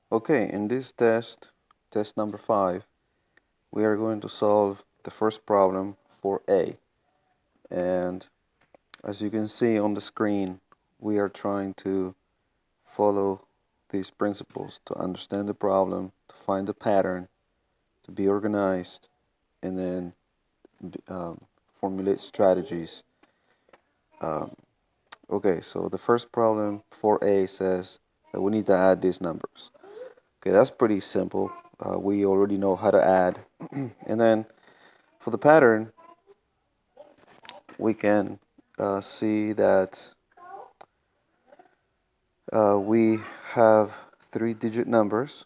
Okay, in this test number 5, we are going to solve the first problem for A. And as you can see on the screen, we are trying to follow these principles to understand the problem, to find the pattern, to be organized, and then formulate strategies. Okay, so the first problem for A says that we need to add these numbers. Okay, that's pretty simple. We already know how to add. And then for the pattern, we can see that we have 3-digit numbers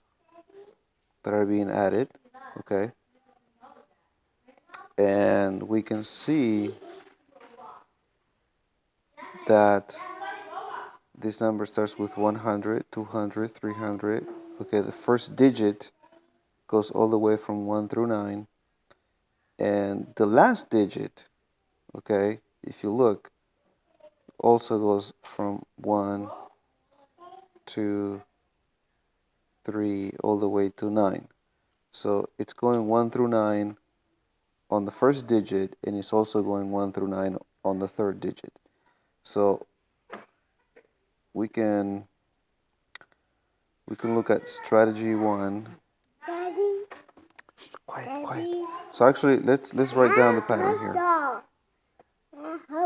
that are being added. Okay, and we can see that this number starts with 100, 200, 300. Okay, the first digit goes all the way from 1 through 9. And the last digit, okay, if you look, also goes from 1, 2, 3, all the way to 9. So it's going 1 through 9 on the first digit, and it's also going 1 through 9 on the third digit. So we can look at strategy 1. Daddy. Quiet, Daddy. quiet. So actually, let's write down the pattern here.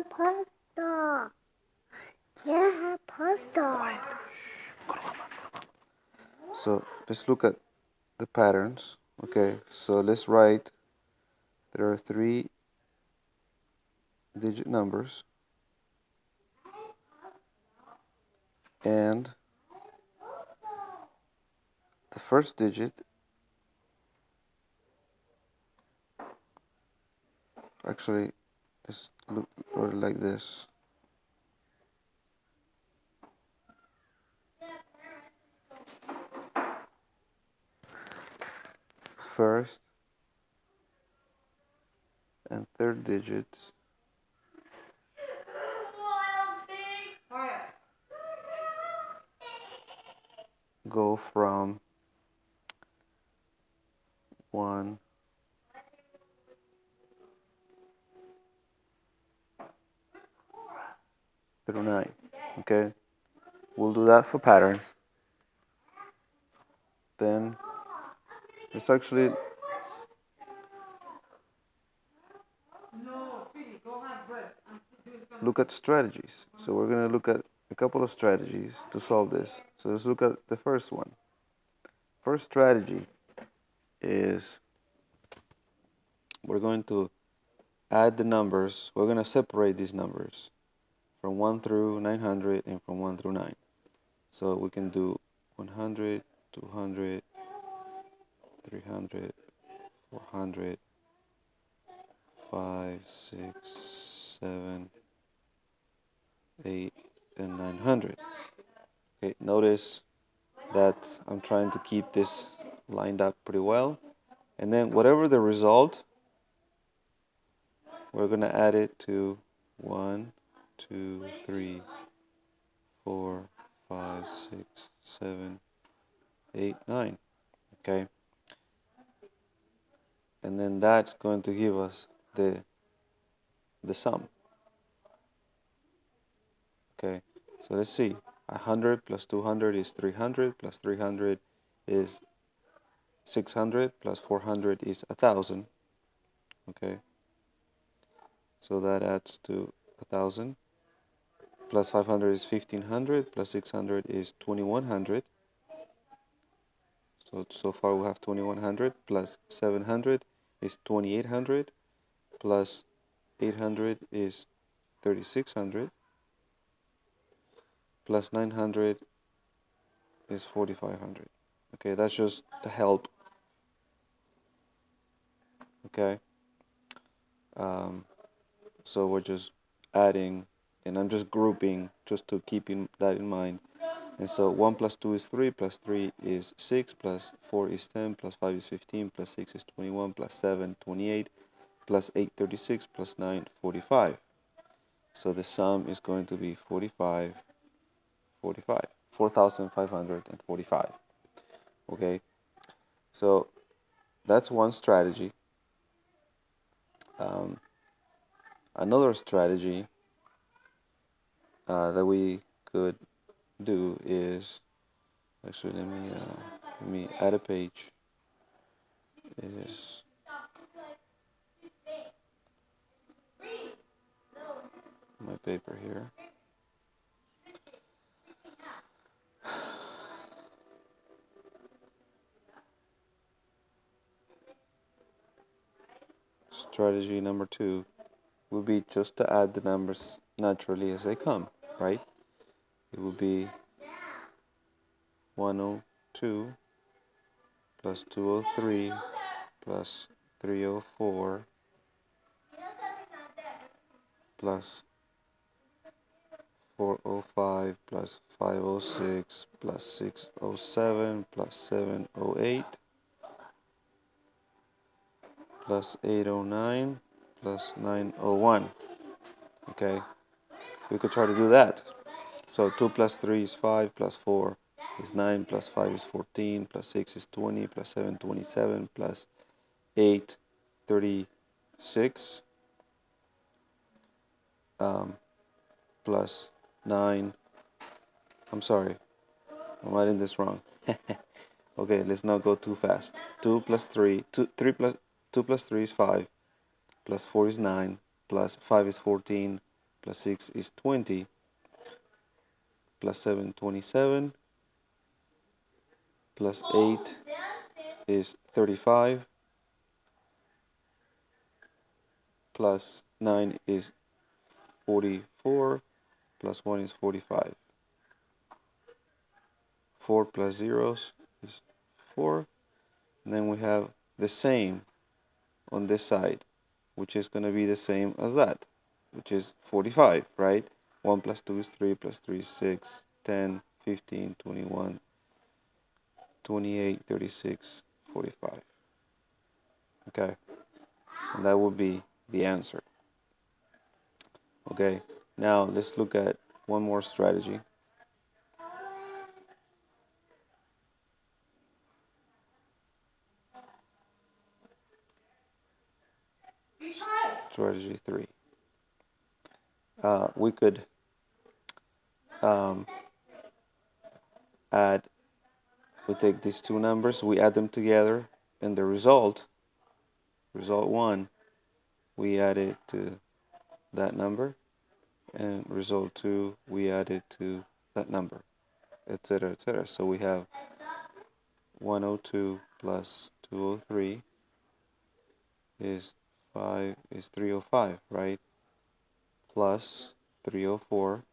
Pasta. Yeah, pasta. So let's look at the patterns. Okay, so let's write. There are 3-digit numbers, and the first digit actually is look like this. First and third digits go from 1 through 9. Okay, we'll do that for patterns. Then it's actually look at strategies. So we're going to look at a couple of strategies to solve this. So let's look at the first one. First strategy is we're going to add the numbers. We're going to separate these numbers from 1 through 900 and from 1 through 9. So we can do 100, 200, 300, 400, 5, 6, 7, 8, and 900. Okay, notice that I'm trying to keep this lined up pretty well. And then whatever the result, we're going to add it to 1, 2, 3, 4, 5, 6, 7, 8, 9. Okay. And then that's going to give us the sum. Okay. So let's see. 100 plus 200 is 300, plus 300 is 600, plus 400 is 1,000. Okay. So that adds to 1,000. Plus 500 is 1,500, plus 600 is 2,100. So far we have 2,100, plus 700 is 2,800, plus 800 is 3,600, plus 900 is 4,500. Okay, that's just the help. Okay. So we're just adding, and I'm just grouping just to keep that in mind. And so 1 plus 2 is 3, plus 3 is 6, plus 4 is 10, plus 5 is 15, plus 6 is 21, plus 7, 28, plus 8, 36, plus 9, 45. So the sum is going to be 4,545. Okay, so that's one strategy. Another strategy that we could do is, actually let me add a page. Is my paper here. Strategy number 2 would be just to add the numbers naturally as they come, right? It would be 102 plus 203 plus 304 plus 405 plus 506 plus 607 plus 708 plus 809 plus 901. Okay, we could try to do that. So 2 plus 3 is 5 plus 4 is 9 plus 5 is 14 plus 6 is 20 plus 7 27 plus 8 36 plus 9. I'm sorry, I'm writing this wrong. Okay, let's not go too fast. 2 plus 3, 3 plus 2 plus 3 is 5 plus 4 is 9 plus 5 is 14 plus 6 is 20 plus 7 27 plus 8 is 35 plus 9 is 44 plus 1 is 45. 4 plus zeros is 4. And then we have the same on this side, which is going to be the same as that, which is 45, right? 1 plus 2 is 3 plus 3 is 6, 10, 15, 21, 28, 36, 45. Okay, and that would be the answer. Okay, now let's look at one more strategy. Strategy 3. We could we take these two numbers, we add them together, and the result 1, we add it to that number, and result 2, we add it to that number, etc., etc. So we have 102 plus 203 is 305, right? Plus 304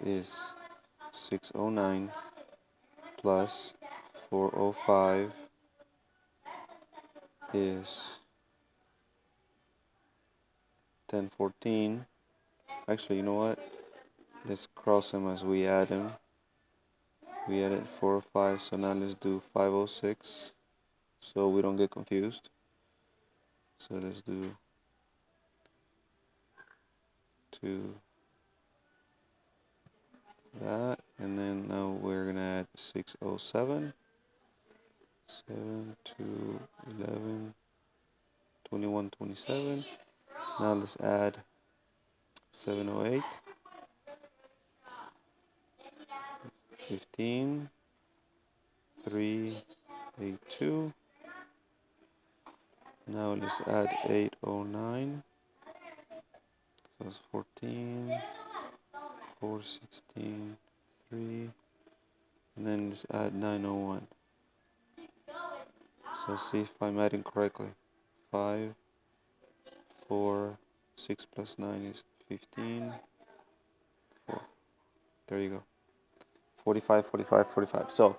is 609 plus 405 is 1014. Actually, you know what? Let's cross them as we add them. We added 405, so now let's do 506 so we don't get confused. So let's do 2 that, and then now we're gonna add 607, 7 to 11, 21, 27. Now let's add 708, 15, 382. Now let's add 809. So it's 14, 4, 16, 3, and then let's add 901. So see if I'm adding correctly. 5, 4, 6 plus 9 is 15, 4. There you go. 45, 45, 45. So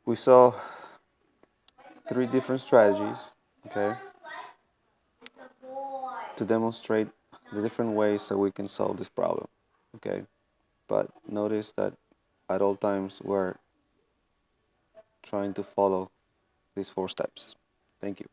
we saw 3 different strategies, okay, to demonstrate the different ways that we can solve this problem, okay? But notice that at all times we're trying to follow these 4 steps. Thank you.